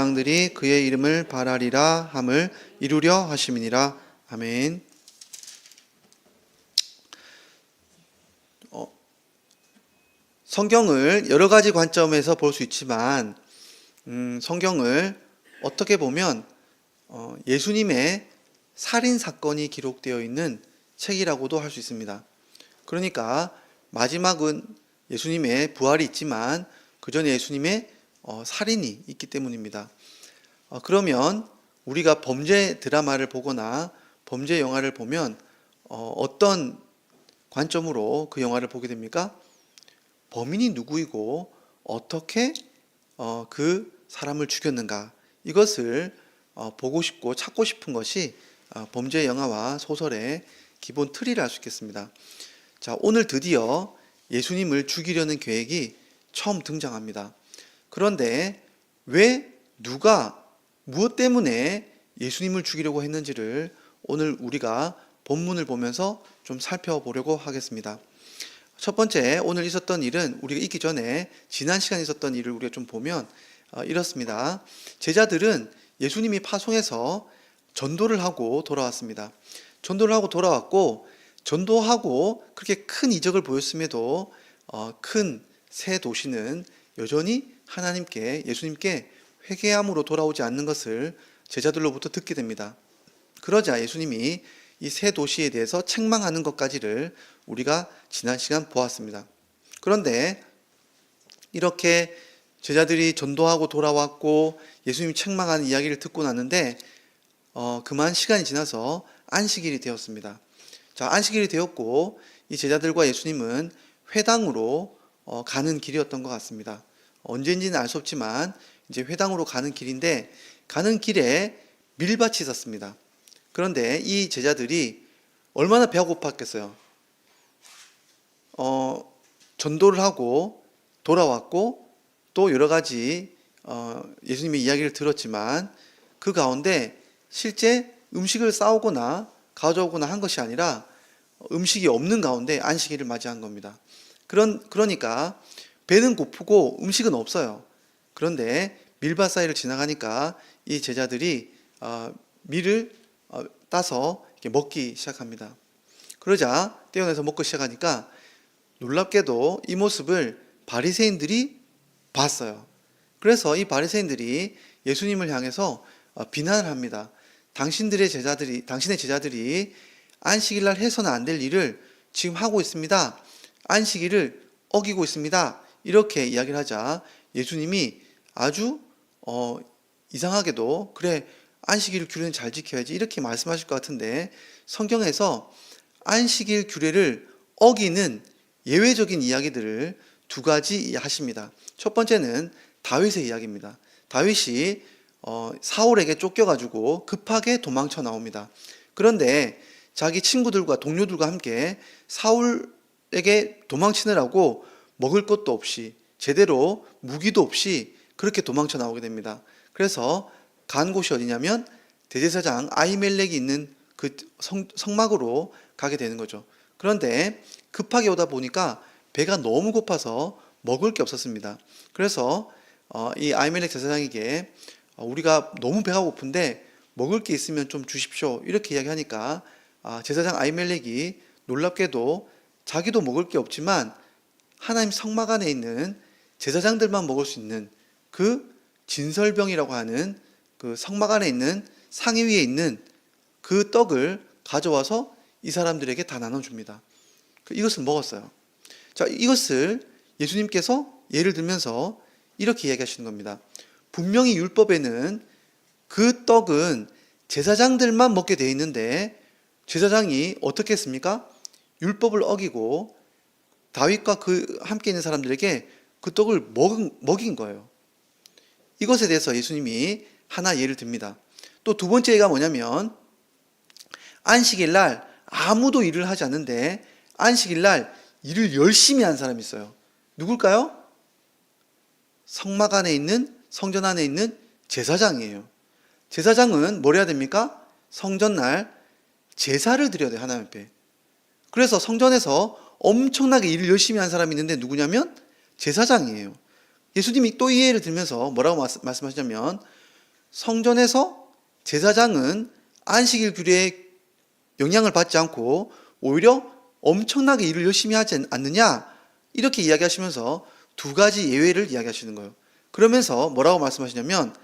제사장들이 그의 이름을 발하리라 함을 이루려 하심이니라. 아멘. 성경을 여러 가지 관점에서 볼 수 있지만 성경을 어떻게 보면 예수님의 살인 사건이 기록되어 있는 책이라고도 할 수 있습니다. 그러니까 마지막은 예수님의 부활이 있지만 그 전에 예수님의 살인이 있기 때문입니다. 그러면 우리가 범죄 드라마를 보거나 범죄 영화를 보면 어떤 관점으로 그 영화를 보게 됩니까? 범인이 누구이고 어떻게 그 사람을 죽였는가, 이것을 보고 싶고 찾고 싶은 것이 범죄 영화와 소설의 기본 틀이라 할 수 있겠습니다. 자, 오늘 드디어 예수님을 죽이려는 계획이 처음 등장합니다. 그런데 왜, 누가, 무엇 때문에 예수님을 죽이려고 했는지를 오늘 우리가 본문을 보면서 좀 살펴보려고 하겠습니다. 첫 번째, 오늘 있었던 일은 우리가 있기 전에 지난 시간에 있었던 일을 우리가 좀 보면 이렇습니다. 제자들은 예수님이 파송해서 전도를 하고 돌아왔습니다. 전도를 하고 돌아왔고, 전도하고 그렇게 큰 이적을 보였음에도 큰 새 도시는 여전히 하나님께, 예수님께 회개함으로 돌아오지 않는 것을 제자들로부터 듣게 됩니다. 그러자 예수님이 이 새 도시에 대해서 책망하는 것까지를 우리가 지난 시간 보았습니다. 그런데 이렇게 제자들이 전도하고 돌아왔고 예수님이 책망하는 이야기를 듣고 났는데 그만 시간이 지나서 안식일이 되었습니다. 자, 안식일이 되었고 이 제자들과 예수님은 회당으로 가는 길이었던 것 같습니다. 언제인지는 알 수 없지만 이제 회당으로 가는 길인데, 가는 길에 밀밭이 있었습니다. 그런데 이 제자들이 얼마나 배가 고팠겠어요. 전도를 하고 돌아왔고 또 여러 가지 예수님의 이야기를 들었지만 그 가운데 실제 음식을 싸오거나 가져오거나 한 것이 아니라 음식이 없는 가운데 안식일을 맞이한 겁니다. 그러니까 배는 고프고 음식은 없어요. 그런데 밀밭 사이를 지나가니까 이 제자들이 밀을 따서 이렇게 먹기 시작합니다. 그러자 떼어내서 먹기 시작하니까 놀랍게도 이 모습을 바리새인들이 봤어요. 그래서 이 바리새인들이 예수님을 향해서 비난을 합니다. 당신의 제자들이 안식일날 해서는 안 될 일을 지금 하고 있습니다. 안식일을 어기고 있습니다. 이렇게 이야기를 하자 예수님이 아주 이상하게도, 그래, 안식일 규례는 잘 지켜야지, 이렇게 말씀하실 것 같은데 성경에서 안식일 규례를 어기는 예외적인 이야기들을 두 가지 하십니다. 첫 번째는 다윗의 이야기입니다. 다윗이 사울에게 쫓겨가지고 급하게 도망쳐 나옵니다. 그런데 자기 친구들과 동료들과 함께 사울에게 도망치느라고 먹을 것도 없이, 제대로 무기도 없이 그렇게 도망쳐 나오게 됩니다. 그래서 간 곳이 어디냐면 대제사장 아히멜렉이 있는 그 성막으로 가게 되는 거죠. 그런데 급하게 오다 보니까 배가 너무 고파서 먹을 게 없었습니다. 그래서 이 아히멜렉 제사장에게 우리가 너무 배가 고픈데 먹을 게 있으면 좀 주십시오, 이렇게 이야기하니까 제사장 아히멜렉이 놀랍게도 자기도 먹을 게 없지만 하나님 성막 안에 있는 제사장들만 먹을 수 있는 그 진설병이라고 하는 그 성막 안에 있는 상위 위에 있는 그 떡을 가져와서 이 사람들에게 다 나눠줍니다. 이것을 먹었어요. 자, 이것을 예수님께서 예를 들면서 이렇게 이야기하시는 겁니다. 분명히 율법에는 그 떡은 제사장들만 먹게 되어 있는데 제사장이 어떻게 했습니까? 율법을 어기고 다윗과 그 함께 있는 사람들에게 그 떡을 먹인 거예요. 이것에 대해서 예수님이 하나 예를 듭니다. 또 두 번째 예가 뭐냐면, 안식일 날 아무도 일을 하지 않는데 안식일 날 일을 열심히 한 사람이 있어요. 누굴까요? 성막 안에 있는, 성전 안에 있는 제사장이에요. 제사장은 뭘 해야 됩니까? 성전날 제사를 드려야 돼요, 하나님 앞에. 그래서 성전에서 엄청나게 일을 열심히 한 사람이 있는데 누구냐면 제사장이에요. 예수님이 또 이 예를 들면서 뭐라고 말씀하시냐면, 성전에서 제사장은 안식일 규례에 영향을 받지 않고 오히려 엄청나게 일을 열심히 하지 않느냐, 이렇게 이야기하시면서 두 가지 예외를 이야기하시는 거예요. 그러면서 뭐라고 말씀하시냐면,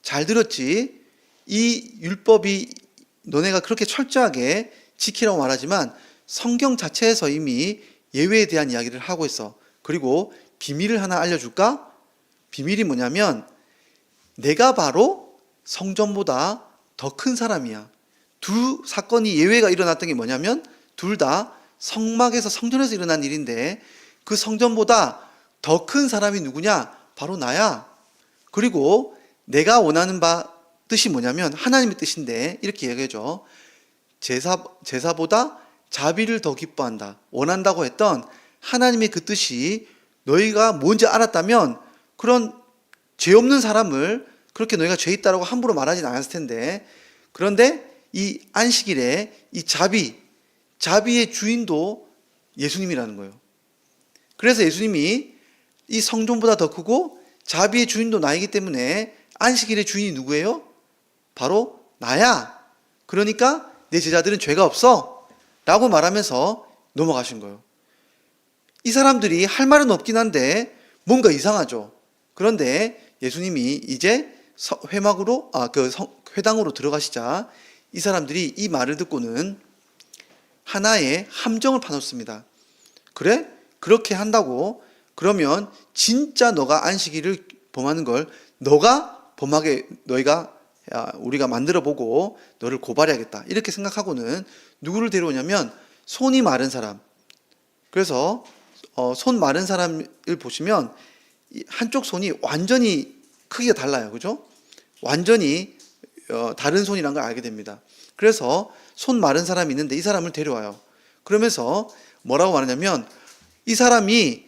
잘 들었지, 이 율법이 너네가 그렇게 철저하게 지키라고 말하지만 성경 자체에서 이미 예외에 대한 이야기를 하고 있어. 그리고 비밀을 하나 알려줄까? 비밀이 뭐냐면, 내가 바로 성전보다 더 큰 사람이야. 두 사건이 예외가 일어났던 게 뭐냐면, 둘 다 성막에서 성전에서 일어난 일인데, 그 성전보다 더 큰 사람이 누구냐? 바로 나야. 그리고 내가 원하는 바 뜻이 뭐냐면 하나님의 뜻인데, 이렇게 얘기해줘. 제사보다 자비를 더 기뻐한다. 원한다고 했던 하나님의 그 뜻이 너희가 뭔지 알았다면, 그런 죄 없는 사람을 그렇게 너희가 죄 있다라고 함부로 말하진 않았을 텐데, 그런데 이 안식일에 이 자비의 주인도 예수님이라는 거예요. 그래서 예수님이 이 성전보다 더 크고 자비의 주인도 나이기 때문에 안식일의 주인이 누구예요? 바로 나야. 그러니까 내 제자들은 죄가 없어 라고 말하면서 넘어가신 거예요. 이 사람들이 할 말은 없긴 한데 뭔가 이상하죠. 그런데 예수님이 이제 회당으로 들어가시자 이 사람들이 이 말을 듣고는 하나의 함정을 파놓습니다. 그래? 그렇게 한다고? 그러면 진짜 너가 안식일을 범하는 걸 너가 범하게 우리가 만들어보고 너를 고발해야겠다, 이렇게 생각하고는 누구를 데려오냐면 손이 마른 사람. 그래서 손 마른 사람을 보시면 한쪽 손이 완전히 크기가 달라요. 그죠? 완전히 다른 손이라는 걸 알게 됩니다. 그래서 손 마른 사람이 있는데 이 사람을 데려와요. 그러면서 뭐라고 말하냐면, 이 사람이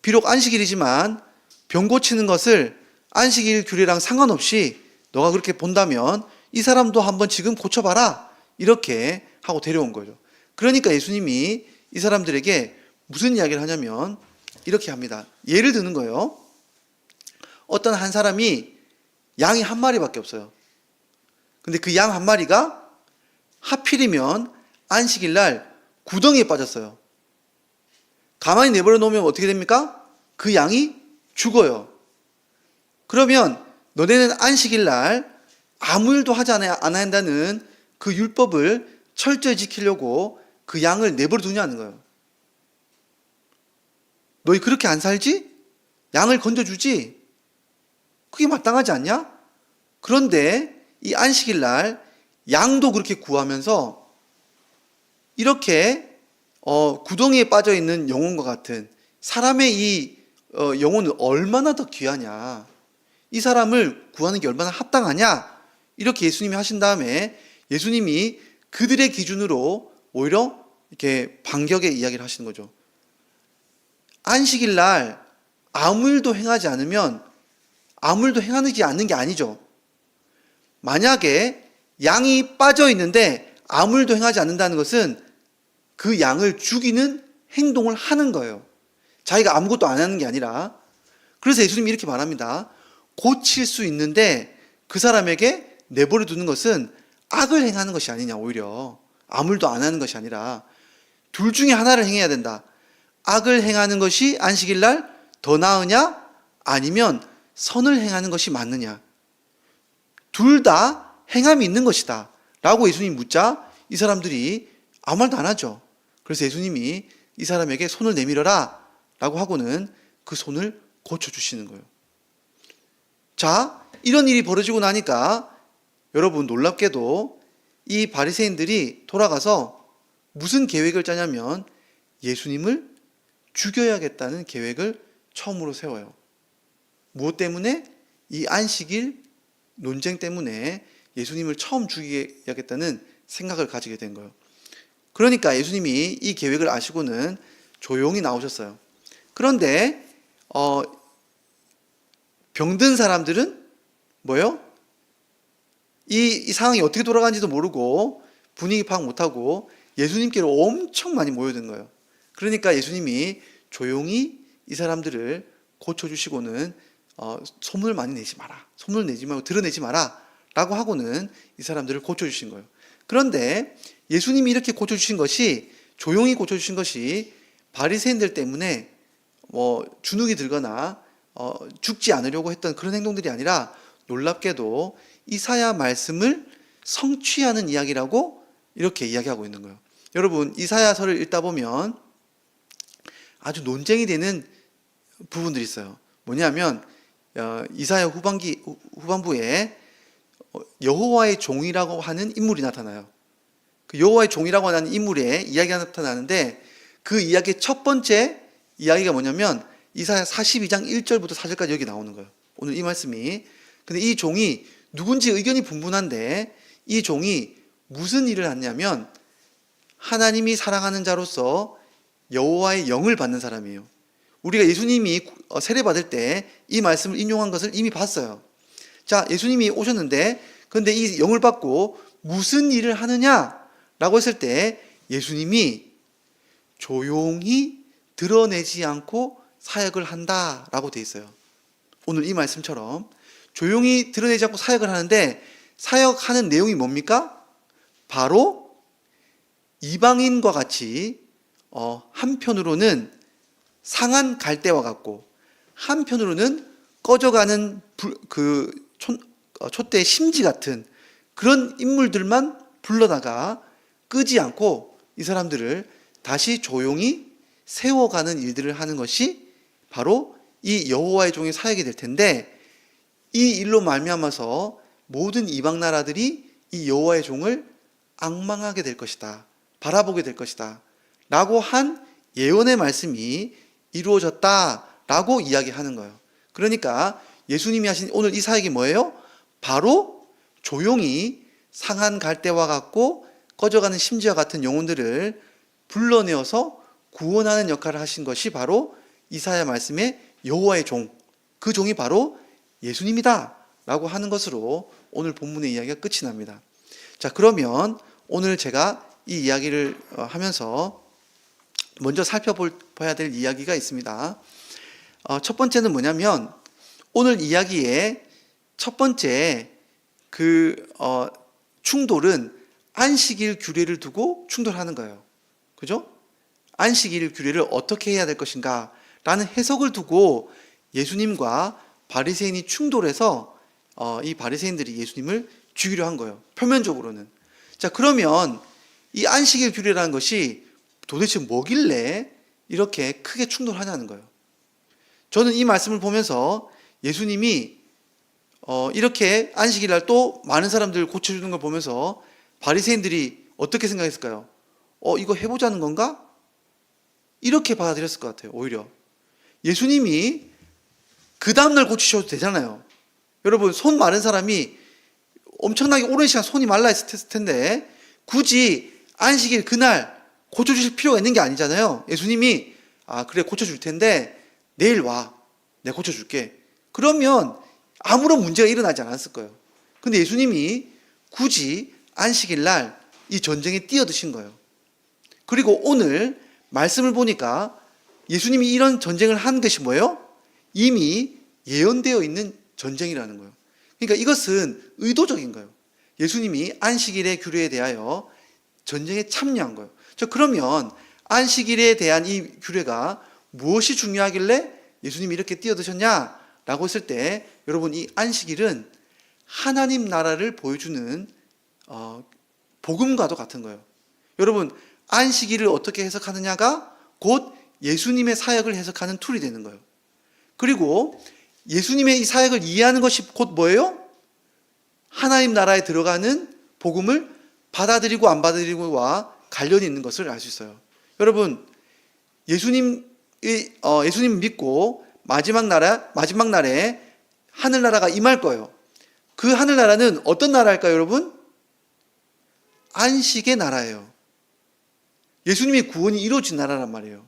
비록 안식일이지만 병 고치는 것을 안식일 규례랑 상관없이 너가 그렇게 본다면 이 사람도 한번 지금 고쳐봐라, 이렇게 하고 데려온 거죠. 그러니까 예수님이 이 사람들에게 무슨 이야기를 하냐면 이렇게 합니다. 예를 드는 거예요. 어떤 한 사람이 양이 한 마리밖에 없어요. 근데 그 양 한 마리가 하필이면 안식일 날 구덩이에 빠졌어요. 가만히 내버려 놓으면 어떻게 됩니까? 그 양이 죽어요. 그러면 너네는 안식일 날 아무 일도 하지 않아야 한다는 그 율법을 철저히 지키려고 그 양을 내버려 두냐는 거예요. 너희 그렇게 안 살지? 양을 건져주지? 그게 마땅하지 않냐? 그런데 이 안식일 날 양도 그렇게 구하면서 이렇게 구덩이에 빠져 있는 영혼과 같은 사람의 이 영혼은 얼마나 더 귀하냐, 이 사람을 구하는 게 얼마나 합당하냐, 이렇게 예수님이 하신 다음에 예수님이 그들의 기준으로 오히려 이렇게 반격의 이야기를 하시는 거죠. 안식일 날 아무 일도 행하지 않으면 아무 일도 행하지 않는 게 아니죠. 만약에 양이 빠져 있는데 아무 일도 행하지 않는다는 것은 그 양을 죽이는 행동을 하는 거예요. 자기가 아무것도 안 하는 게 아니라. 그래서 예수님이 이렇게 말합니다. 고칠 수 있는데 그 사람에게 내버려 두는 것은 악을 행하는 것이 아니냐, 오히려 아무 일도 안 하는 것이 아니라 둘 중에 하나를 행해야 된다. 악을 행하는 것이 안식일 날 더 나으냐, 아니면 선을 행하는 것이 맞느냐. 둘 다 행함이 있는 것이다 라고 예수님이 묻자 이 사람들이 아무 말도 안 하죠. 그래서 예수님이 이 사람에게 손을 내밀어라 라고 하고는 그 손을 고쳐주시는 거예요. 자, 이런 일이 벌어지고 나니까 여러분 놀랍게도 이 바리새인들이 돌아가서 무슨 계획을 짜냐면 예수님을 죽여야겠다는 계획을 처음으로 세워요. 무엇 때문에? 이 안식일 논쟁 때문에 예수님을 처음 죽여야겠다는 생각을 가지게 된 거예요. 그러니까 예수님이 이 계획을 아시고는 조용히 나오셨어요. 그런데 병든 사람들은 뭐예요? 이 상황이 어떻게 돌아가는지도 모르고 분위기 파악 못하고 예수님께로 엄청 많이 모여든 거예요. 그러니까 예수님이 조용히 이 사람들을 고쳐주시고는 소문을 많이 내지 마라, 소문을 내지 말고 드러내지 마라 라고 하고는 이 사람들을 고쳐주신 거예요. 그런데 예수님이 이렇게 고쳐주신 것이, 조용히 고쳐주신 것이 바리새인들 때문에 주눅이 들거나 죽지 않으려고 했던 그런 행동들이 아니라, 놀랍게도 이사야 말씀을 성취하는 이야기라고 이렇게 이야기하고 있는 거예요. 여러분, 이사야서를 읽다 보면 아주 논쟁이 되는 부분들이 있어요. 뭐냐면 이사야 후반부에 여호와의 종이라고 하는 인물이 나타나요. 그 여호와의 종이라고 하는 인물의 이야기가 나타나는데, 그 이야기의 첫 번째 이야기가 뭐냐면 이사야 42장 1절부터 4절까지 여기 나오는 거예요. 오늘 이 말씀이. 근데 이 종이 누군지 의견이 분분한데, 이 종이 무슨 일을 했냐면 하나님이 사랑하는 자로서 여호와의 영을 받는 사람이에요. 우리가 예수님이 세례받을 때 이 말씀을 인용한 것을 이미 봤어요. 자, 예수님이 오셨는데, 그런데 이 영을 받고 무슨 일을 하느냐라고 했을 때 예수님이 조용히 드러내지 않고 사역을 한다라고 돼 있어요. 오늘 이 말씀처럼 조용히 드러내지 않고 사역을 하는데, 사역하는 내용이 뭡니까? 바로 이방인과 같이 한편으로는 상한 갈대와 같고, 한편으로는 꺼져가는 촛대의 심지 같은 그런 인물들만 불러다가 끄지 않고 이 사람들을 다시 조용히 세워가는 일들을 하는 것이 바로 이 여호와의 종의 사역이 될 텐데, 이 일로 말미암아서 모든 이방 나라들이 이 여호와의 종을 앙망하게 될 것이다, 바라보게 될 것이다 라고 한 예언의 말씀이 이루어졌다라고 이야기하는 거예요. 그러니까 예수님이 하신 오늘 이 사역이 뭐예요? 바로 조용히 상한 갈대와 같고 꺼져가는 심지와 같은 영혼들을 불러내어서 구원하는 역할을 하신 것이 바로 이사야 말씀의 여호와의 종, 그 종이 바로 예수님이다 라고 하는 것으로 오늘 본문의 이야기가 끝이 납니다. 자, 그러면 오늘 제가 이 이야기를 하면서 먼저 살펴봐야 될 이야기가 있습니다. 첫 번째는 뭐냐면, 오늘 이야기의 첫 번째 충돌은 안식일 규례를 두고 충돌하는 거예요. 그죠? 안식일 규례를 어떻게 해야 될 것인가 라는 해석을 두고 예수님과 바리새인이 충돌해서 이 바리새인들이 예수님을 죽이려 한 거예요. 표면적으로는. 자, 그러면 이 안식일 규례라는 것이 도대체 뭐길래 이렇게 크게 충돌하냐는 거예요. 저는 이 말씀을 보면서 예수님이 이렇게 안식일 날 또 많은 사람들을 고쳐주는 걸 보면서 바리새인들이 어떻게 생각했을까요? 이거 해보자는 건가? 이렇게 받아들였을 것 같아요. 오히려 예수님이 그 다음날 고치셔도 되잖아요. 여러분, 손 마른 사람이 엄청나게 오랜 시간 손이 말라 있을 텐데 굳이 안식일 그날 고쳐주실 필요가 있는 게 아니잖아요. 예수님이 그래, 고쳐줄 텐데 내일 와, 내가 고쳐줄게. 그러면 아무런 문제가 일어나지 않았을 거예요. 근데 예수님이 굳이 안식일 날 이 전쟁에 뛰어드신 거예요. 그리고 오늘 말씀을 보니까 예수님이 이런 전쟁을 한 것이 뭐예요? 이미 예언되어 있는 전쟁이라는 거예요. 그러니까 이것은 의도적인 거예요. 예수님이 안식일의 규례에 대하여 전쟁에 참여한 거예요. 그러면 안식일에 대한 이 규례가 무엇이 중요하길래 예수님이 이렇게 뛰어드셨냐라고 했을 때, 여러분, 이 안식일은 하나님 나라를 보여주는 복음과도 같은 거예요. 여러분, 안식일을 어떻게 해석하느냐가 곧 예수님의 사역을 해석하는 툴이 되는 거예요. 그리고 예수님의 이 사역을 이해하는 것이 곧 뭐예요? 하나님 나라에 들어가는 복음을 받아들이고 안 받아들이고와 관련이 있는 것을 알 수 있어요. 여러분, 예수님 믿고 마지막 날에 하늘나라가 임할 거예요. 그 하늘나라는 어떤 나라일까요, 여러분? 안식의 나라예요. 예수님의 구원이 이루어진 나라란 말이에요.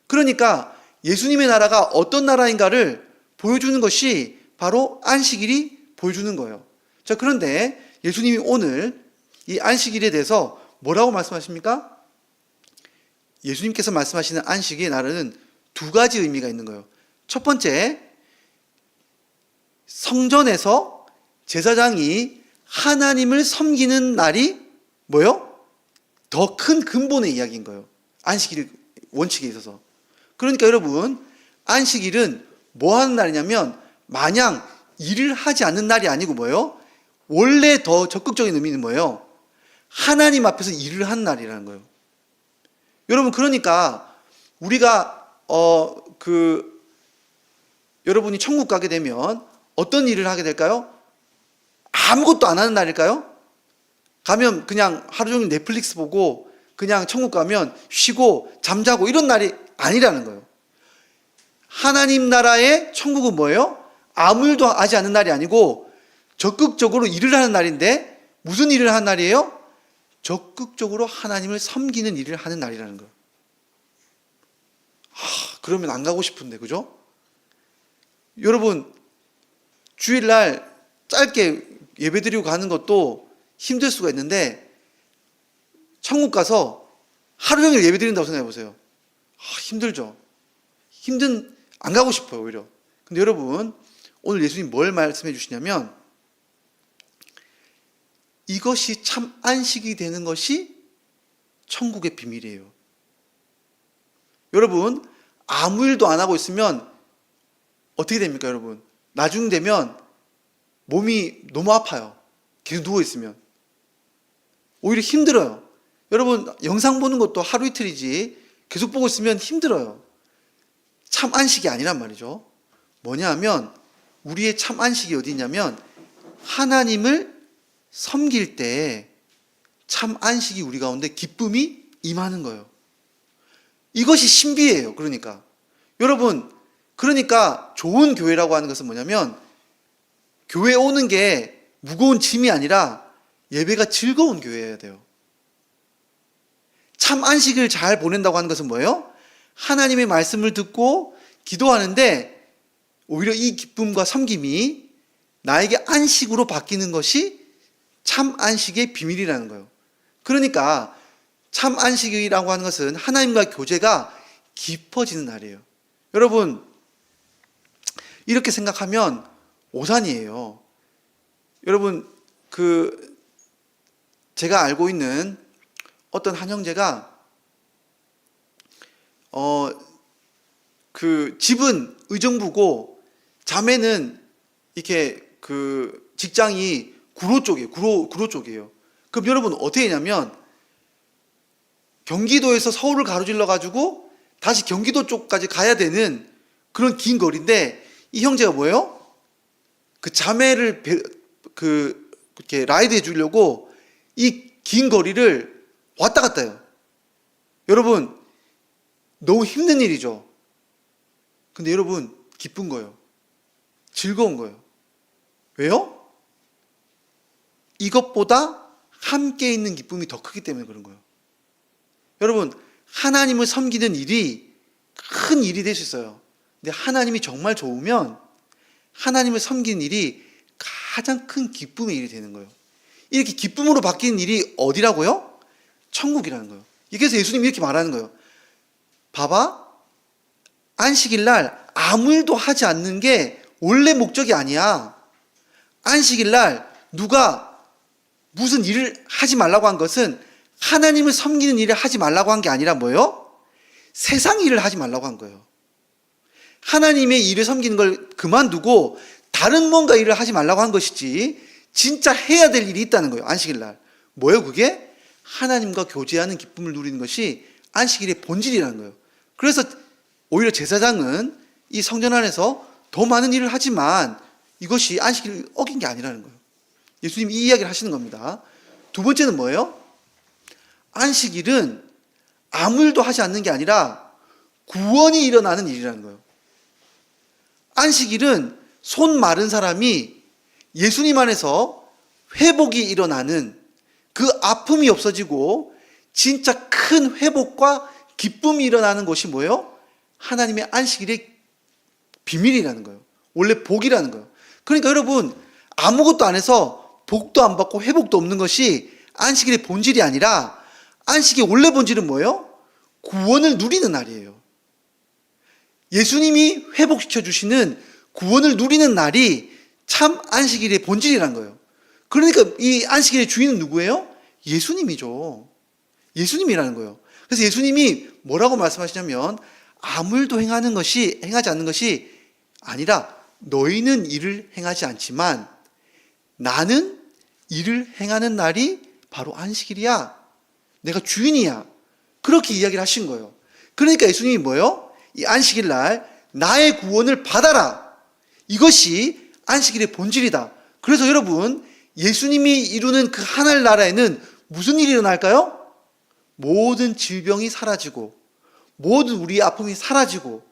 그러니까 예수님의 나라가 어떤 나라인가를 보여주는 것이 바로 안식일이 보여주는 거예요. 자, 그런데 예수님이 오늘 이 안식일에 대해서 뭐라고 말씀하십니까? 예수님께서 말씀하시는 안식의 날에는 두 가지 의미가 있는 거예요. 첫 번째, 성전에서 제사장이 하나님을 섬기는 날이 뭐요? 더 큰 근본의 이야기인 거예요. 안식일 원칙에 있어서. 그러니까 여러분, 안식일은 뭐 하는 날이냐면 마냥 일을 하지 않는 날이 아니고 뭐예요? 원래 더 적극적인 의미는 뭐예요? 하나님 앞에서 일을 하는 날이라는 거예요. 여러분, 그러니까 우리가 여러분이 천국 가게 되면 어떤 일을 하게 될까요? 아무것도 안 하는 날일까요? 가면 그냥 하루 종일 넷플릭스 보고 그냥 천국 가면 쉬고 잠자고 이런 날이 아니라는 거예요. 하나님 나라의 천국은 뭐예요? 아무 일도 하지 않는 날이 아니고 적극적으로 일을 하는 날인데, 무슨 일을 하는 날이에요? 적극적으로 하나님을 섬기는 일을 하는 날이라는 거예요. 그러면 안 가고 싶은데, 그죠? 여러분, 주일날 짧게 예배드리고 가는 것도 힘들 수가 있는데, 천국 가서 하루 종일 예배드린다고 생각해 보세요. 힘들죠. 안 가고 싶어요, 오히려. 근데 여러분, 오늘 예수님 뭘 말씀해 주시냐면, 이것이 참 안식이 되는 것이 천국의 비밀이에요. 여러분, 아무 일도 안 하고 있으면 어떻게 됩니까, 여러분? 나중 되면 몸이 너무 아파요. 계속 누워 있으면. 오히려 힘들어요. 여러분, 영상 보는 것도 하루 이틀이지 계속 보고 있으면 힘들어요. 참 안식이 아니란 말이죠. 뭐냐 하면, 우리의 참 안식이 어디 있냐면 하나님을 섬길 때 참 안식이 우리 가운데 기쁨이 임하는 거예요. 이것이 신비예요. 그러니까 여러분, 그러니까 좋은 교회라고 하는 것은 뭐냐면, 교회 오는 게 무거운 짐이 아니라 예배가 즐거운 교회여야 돼요. 참 안식을 잘 보낸다고 하는 것은 뭐예요? 하나님의 말씀을 듣고 기도하는데 오히려 이 기쁨과 섬김이 나에게 안식으로 바뀌는 것이 참 안식의 비밀이라는 거예요. 그러니까 참 안식이라고 하는 것은 하나님과 교제가 깊어지는 날이에요. 여러분, 이렇게 생각하면 오산이에요. 여러분, 제가 알고 있는 어떤 한 형제가 집은 의정부고 자매는 이렇게 직장이 구로 쪽이에요. 그럼 여러분 어떻게 했냐면, 경기도에서 서울을 가로질러 가지고 다시 경기도 쪽까지 가야 되는 그런 긴 거리인데, 이 형제가 뭐예요? 그 자매를 이렇게 라이드 해주려고 이 긴 거리를 왔다 갔다 해요. 여러분, 너무 힘든 일이죠. 근데 여러분, 기쁜 거예요. 즐거운 거예요. 왜요? 이것보다 함께 있는 기쁨이 더 크기 때문에 그런 거예요. 여러분, 하나님을 섬기는 일이 큰 일이 될 수 있어요. 근데 하나님이 정말 좋으면 하나님을 섬기는 일이 가장 큰 기쁨의 일이 되는 거예요. 이렇게 기쁨으로 바뀌는 일이 어디라고요? 천국이라는 거예요. 그래서 예수님이 이렇게 말하는 거예요. 봐봐, 안식일 날 아무 일도 하지 않는 게 원래 목적이 아니야. 안식일 날 누가 무슨 일을 하지 말라고 한 것은 하나님을 섬기는 일을 하지 말라고 한 게 아니라 뭐예요? 세상 일을 하지 말라고 한 거예요. 하나님의 일을 섬기는 걸 그만두고 다른 뭔가 일을 하지 말라고 한 것이지, 진짜 해야 될 일이 있다는 거예요. 안식일 날. 뭐예요 그게? 하나님과 교제하는 기쁨을 누리는 것이 안식일의 본질이라는 거예요. 그래서 오히려 제사장은 이 성전 안에서 더 많은 일을 하지만 이것이 안식일을 어긴 게 아니라는 거예요. 예수님이 이 이야기를 하시는 겁니다. 두 번째는 뭐예요? 안식일은 아무 일도 하지 않는 게 아니라 구원이 일어나는 일이라는 거예요. 안식일은 손 마른 사람이 예수님 안에서 회복이 일어나는, 그 아픔이 없어지고 진짜 큰 회복과 기쁨이 일어나는 것이 뭐예요? 하나님의 안식일의 비밀이라는 거예요. 원래 복이라는 거예요. 그러니까 여러분, 아무것도 안 해서 복도 안 받고 회복도 없는 것이 안식일의 본질이 아니라, 안식의 원래 본질은 뭐예요? 구원을 누리는 날이에요. 예수님이 회복시켜 주시는 구원을 누리는 날이 참 안식일의 본질이라는 거예요. 그러니까 이 안식일의 주인은 누구예요? 예수님이죠. 예수님이라는 거예요. 그래서 예수님이 뭐라고 말씀하시냐면 아무 일도 행하지 않는 것이 아니라 너희는 일을 행하지 않지만 나는 일을 행하는 날이 바로 안식일이야. 내가 주인이야. 그렇게 이야기를 하신 거예요. 그러니까 예수님이 뭐예요? 이 안식일 날 나의 구원을 받아라. 이것이 안식일의 본질이다. 그래서 여러분, 예수님이 이루는 그 하늘나라에는 무슨 일이 일어날까요? 모든 질병이 사라지고 모든 우리의 아픔이 사라지고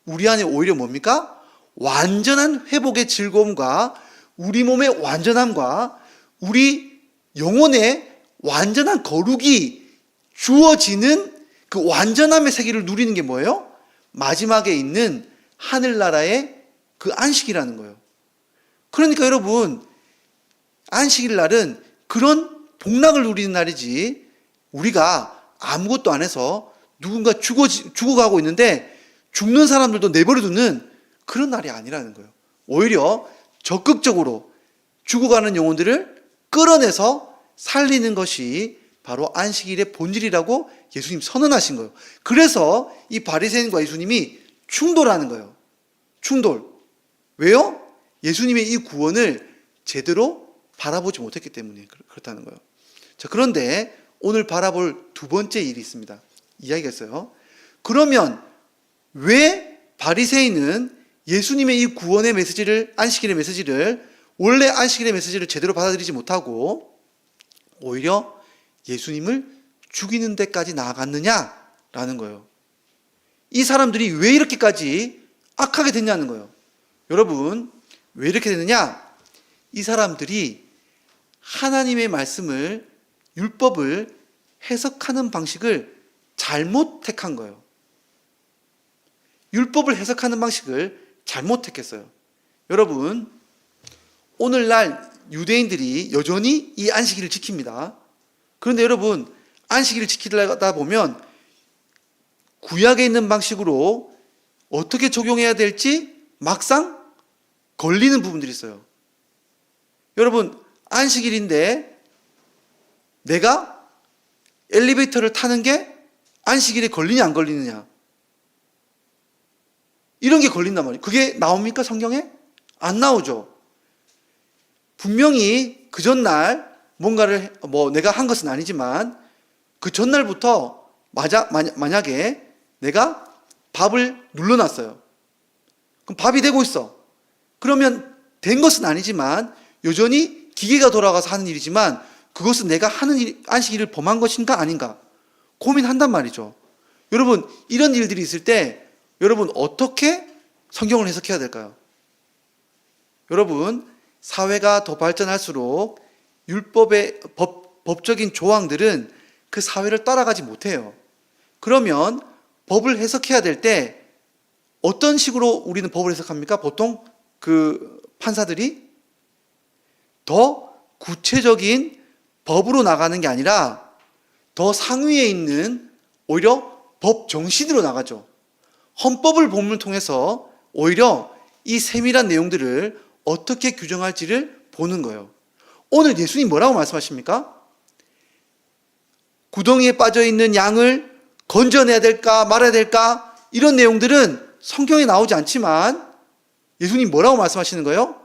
우리 안에 오히려 뭡니까? 완전한 회복의 즐거움과 우리 몸의 완전함과 우리 영혼의 완전한 거룩이 주어지는 그 완전함의 세계를 누리는 게 뭐예요? 마지막에 있는 하늘나라의 그 안식이라는 거예요. 그러니까 여러분, 안식일 날은 그런 복락을 누리는 날이지 우리가 아무것도 안 해서 누군가 죽어가고 있는데 죽는 사람들도 내버려두는 그런 날이 아니라는 거예요. 오히려 적극적으로 죽어가는 영혼들을 끌어내서 살리는 것이 바로 안식일의 본질이라고 예수님 선언하신 거예요. 그래서 이 바리새인과 예수님이 충돌하는 거예요. 충돌. 왜요? 예수님의 이 구원을 제대로 바라보지 못했기 때문에 그렇다는 거예요. 자, 그런데 오늘 바라볼 두 번째 일이 있습니다. 이야기가 있어요. 그러면 왜 바리새인은 예수님의 이 구원의 메시지를, 안식일의 메시지를, 원래 안식일의 메시지를 제대로 받아들이지 못하고 오히려 예수님을 죽이는 데까지 나아갔느냐라는 거예요. 이 사람들이 왜 이렇게까지 악하게 됐냐는 거예요. 여러분, 왜 이렇게 됐느냐? 이 사람들이 하나님의 말씀을, 율법을 해석하는 방식을 잘못 택한 거예요. 율법을 해석하는 방식을 잘못 택했어요. 여러분, 오늘날 유대인들이 여전히 이 안식일을 지킵니다. 그런데 여러분, 안식일을 지키다 보면 구약에 있는 방식으로 어떻게 적용해야 될지 막상 걸리는 부분들이 있어요. 여러분, 안식일인데 내가 엘리베이터를 타는 게 안식일에 걸리냐 안 걸리느냐, 이런 게 걸린단 말이에요. 그게 나옵니까? 성경에? 안 나오죠. 분명히 그 전날 뭔가를 내가 한 것은 아니지만 그 전날부터 만약에 내가 밥을 눌러놨어요. 그럼 밥이 되고 있어. 그러면 된 것은 아니지만 여전히 기계가 돌아가서 하는 일이지만 그것은 내가 하는 안식일을 범한 것인가 아닌가 고민한단 말이죠. 여러분, 이런 일들이 있을 때 여러분 어떻게 성경을 해석해야 될까요? 여러분, 사회가 더 발전할수록 율법의 법적인 조항들은 그 사회를 따라가지 못해요. 그러면 법을 해석해야 될 때 어떤 식으로 우리는 법을 해석합니까? 보통 그 판사들이 더 구체적인 법으로 나가는 게 아니라 더 상위에 있는 오히려 법 정신으로 나가죠. 헌법을 본문을 통해서 오히려 이 세밀한 내용들을 어떻게 규정할지를 보는 거예요. 오늘 예수님 뭐라고 말씀하십니까? 구덩이에 빠져있는 양을 건져내야 될까 말아야 될까, 이런 내용들은 성경에 나오지 않지만 예수님 뭐라고 말씀하시는 거예요?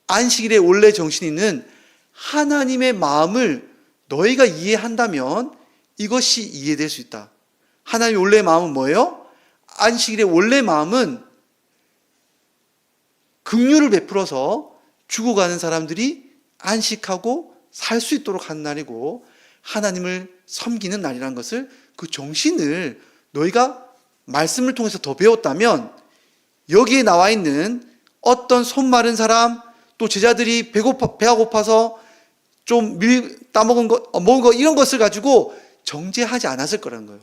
안식일의 원래 정신이는 하나님의 마음을 너희가 이해한다면 이것이 이해될 수 있다. 하나님의 원래 마음은 뭐예요? 안식일의 원래 마음은 긍휼을 베풀어서 죽어가는 사람들이 안식하고 살 수 있도록 하는 날이고 하나님을 섬기는 날이라는 것을, 그 정신을 너희가 말씀을 통해서 더 배웠다면 여기에 나와 있는 어떤 손 마른 사람, 또 제자들이 배가 고파서 좀 따먹은 거, 먹은 거, 이런 것을 가지고 정죄하지 않았을 거라는 거예요.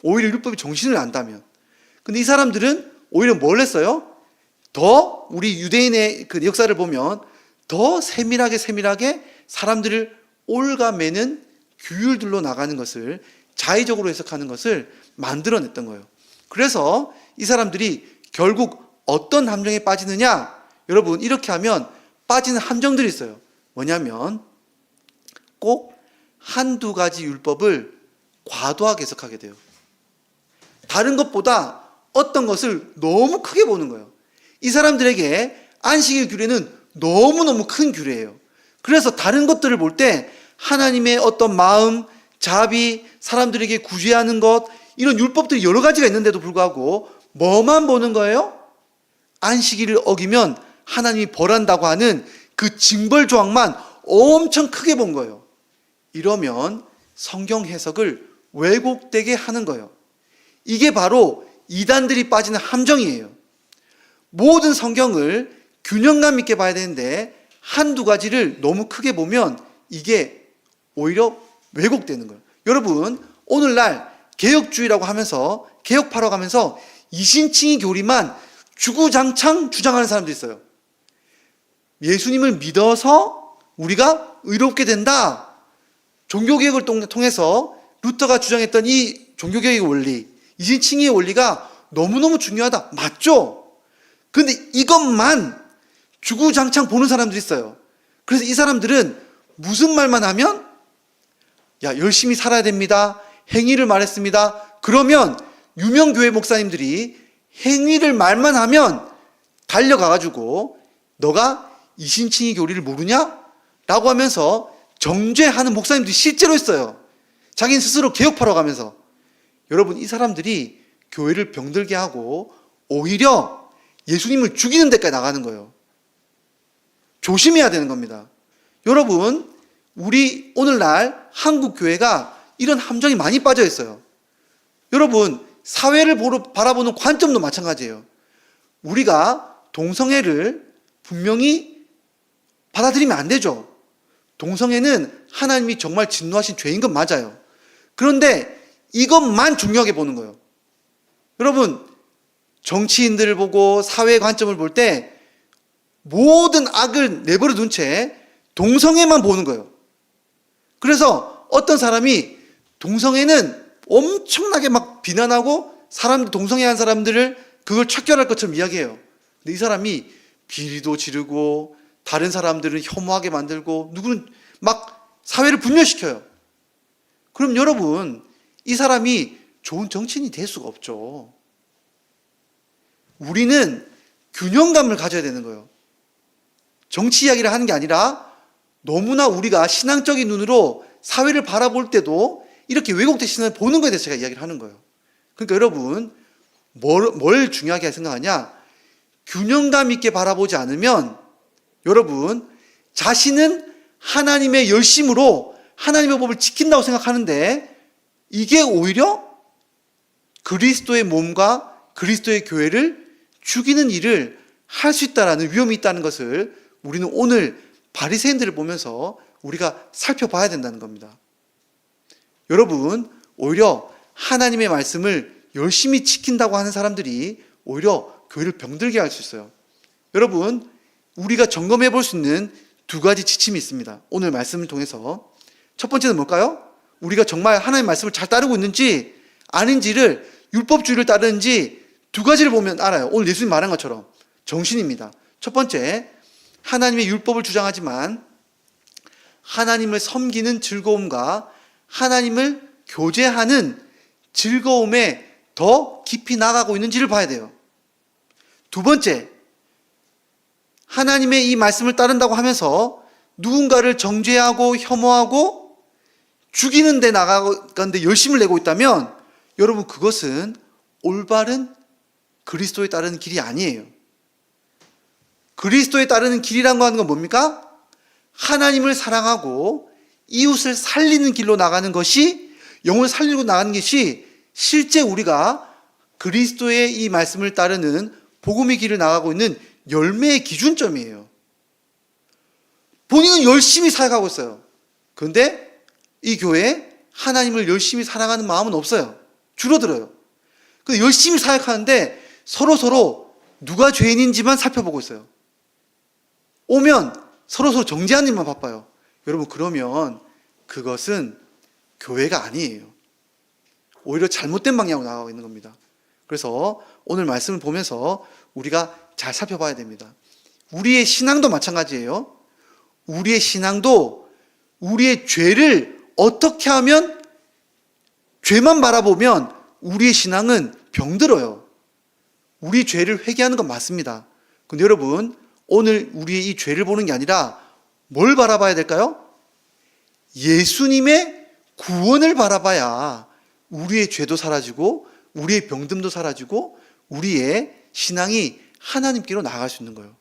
오히려 율법의 정신을 안다면. 근데 이 사람들은 오히려 뭘 했어요? 더 우리 유대인의 그 역사를 보면 더 세밀하게 사람들을 올가매는 규율들로 나가는 것을, 자의적으로 해석하는 것을 만들어냈던 거예요. 그래서 이 사람들이 결국 어떤 함정에 빠지느냐? 여러분, 이렇게 하면 빠지는 함정들이 있어요. 뭐냐면 꼭 한두 가지 율법을 과도하게 해석하게 돼요. 다른 것보다 어떤 것을 너무 크게 보는 거예요. 이 사람들에게 안식일 규례는 너무너무 큰 규례예요. 그래서 다른 것들을 볼 때 하나님의 어떤 마음, 자비, 사람들에게 구제하는 것, 이런 율법들이 여러 가지가 있는데도 불구하고 뭐만 보는 거예요? 안식일을 어기면 하나님이 벌한다고 하는 그 징벌 조항만 엄청 크게 본 거예요. 이러면 성경 해석을 왜곡되게 하는 거예요. 이게 바로 이단들이 빠지는 함정이에요. 모든 성경을 균형감 있게 봐야 되는데 한두 가지를 너무 크게 보면 이게 오히려 왜곡되는 거예요. 여러분, 오늘날 개혁주의라고 하면서 개혁파라고 하면서 이신칭의 교리만 주구장창 주장하는 사람들이 있어요. 예수님을 믿어서 우리가 의롭게 된다. 종교개혁을 통해서 루터가 주장했던 이 종교개혁의 원리, 이신칭의 원리가 너무너무 중요하다. 맞죠? 근데 이것만 주구장창 보는 사람들이 있어요. 그래서 이 사람들은 무슨 말만 하면 야, 열심히 살아야 됩니다. 행위를 말했습니다. 그러면 유명 교회 목사님들이 행위를 말만 하면 달려가가지고 너가 이신칭의 교리를 모르냐? 라고 하면서 정죄하는 목사님들이 실제로 있어요. 자기는 스스로 개혁파라고 하면서. 여러분, 이 사람들이 교회를 병들게 하고 오히려 예수님을 죽이는 데까지 나가는 거예요. 조심해야 되는 겁니다. 여러분, 우리 오늘날 한국 교회가 이런 함정이 많이 빠져 있어요. 여러분, 사회를 바라보는 관점도 마찬가지예요. 우리가 동성애를 분명히 받아들이면 안 되죠. 동성애는 하나님이 정말 진노하신 죄인 건 맞아요. 그런데 이것만 중요하게 보는 거예요. 여러분, 정치인들을 보고 사회의 관점을 볼 때 모든 악을 내버려 둔 채 동성애만 보는 거예요. 그래서 어떤 사람이 동성애는 엄청나게 막 비난하고 사람들, 동성애한 사람들을 그걸 척결할 것처럼 이야기해요. 근데 이 사람이 비리도 지르고 다른 사람들은 혐오하게 만들고 누구는 막 사회를 분열시켜요. 그럼 여러분, 이 사람이 좋은 정치인이 될 수가 없죠. 우리는 균형감을 가져야 되는 거예요. 정치 이야기를 하는 게 아니라 너무나 우리가 신앙적인 눈으로 사회를 바라볼 때도 이렇게 왜곡된 시선을 보는 것에 대해서 제가 이야기를 하는 거예요. 그러니까 여러분, 뭘 중요하게 생각하냐? 균형감 있게 바라보지 않으면 여러분, 자신은 하나님의 열심으로 하나님의 법을 지킨다고 생각하는데 이게 오히려 그리스도의 몸과 그리스도의 교회를 죽이는 일을 할 수 있다는 위험이 있다는 것을 우리는 오늘 바리새인들을 보면서 우리가 살펴봐야 된다는 겁니다. 여러분, 오히려 하나님의 말씀을 열심히 지킨다고 하는 사람들이 오히려 교회를 병들게 할 수 있어요. 여러분, 우리가 점검해 볼 수 있는 두 가지 지침이 있습니다. 오늘 말씀을 통해서. 첫 번째는 뭘까요? 우리가 정말 하나님의 말씀을 잘 따르고 있는지 아닌지를, 율법주의를 따르는지 두 가지를 보면 알아요. 오늘 예수님 말한 것처럼 정신입니다. 첫 번째, 하나님의 율법을 주장하지만 하나님을 섬기는 즐거움과 하나님을 교제하는 즐거움에 더 깊이 나가고 있는지를 봐야 돼요. 두 번째, 하나님의 이 말씀을 따른다고 하면서 누군가를 정죄하고 혐오하고 죽이는 데 나가는데 열심을 내고 있다면 여러분, 그것은 올바른 그리스도에 따르는 길이 아니에요. 그리스도에 따르는 길이라고 하는 건 뭡니까? 하나님을 사랑하고 이웃을 살리는 길로 나가는 것이, 영을 살리고 나가는 것이 실제 우리가 그리스도의 이 말씀을 따르는 복음의 길을 나가고 있는 열매의 기준점이에요. 본인은 열심히 살아가고 있어요. 그런데 이 교회에 하나님을 열심히 사랑하는 마음은 없어요. 줄어들어요. 근데 열심히 사역하는데 서로 누가 죄인인지만 살펴보고 있어요. 오면 서로 정죄하는 일만 바빠요. 여러분, 그러면 그것은 교회가 아니에요. 오히려 잘못된 방향으로 나가고 있는 겁니다. 그래서 오늘 말씀을 보면서 우리가 잘 살펴봐야 됩니다. 우리의 신앙도 마찬가지예요. 우리의 신앙도 우리의 죄를 어떻게 하면, 죄만 바라보면 우리의 신앙은 병들어요. 우리 죄를 회개하는 건 맞습니다. 근데 여러분, 오늘 우리의 이 죄를 보는 게 아니라 뭘 바라봐야 될까요? 예수님의 구원을 바라봐야 우리의 죄도 사라지고 우리의 병듦도 사라지고 우리의 신앙이 하나님께로 나아갈 수 있는 거예요.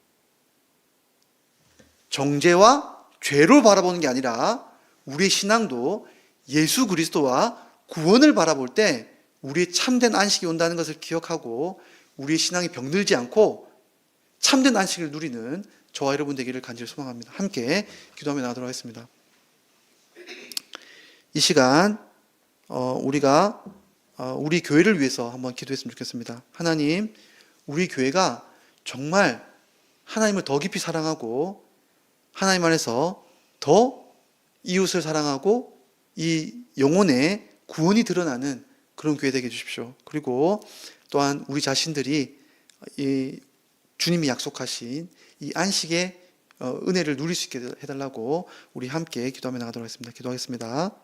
정죄와 죄를 바라보는 게 아니라 우리의 신앙도 예수 그리스도와 구원을 바라볼 때 우리의 참된 안식이 온다는 것을 기억하고 우리의 신앙이 병들지 않고 참된 안식을 누리는 저와 여러분 되기를 간절히 소망합니다. 함께 기도하며 나가도록 하겠습니다. 이 시간 우리가 우리 교회를 위해서 한번 기도했으면 좋겠습니다. 하나님, 우리 교회가 정말 하나님을 더 깊이 사랑하고 하나님 안에서 더 이웃을 사랑하고 이 영혼의 구원이 드러나는 그런 교회 되게 해주십시오. 그리고 또한 우리 자신들이 이 주님이 약속하신 이 안식의 은혜를 누릴 수 있게 해달라고 우리 함께 기도하며 나가도록 하겠습니다. 기도하겠습니다.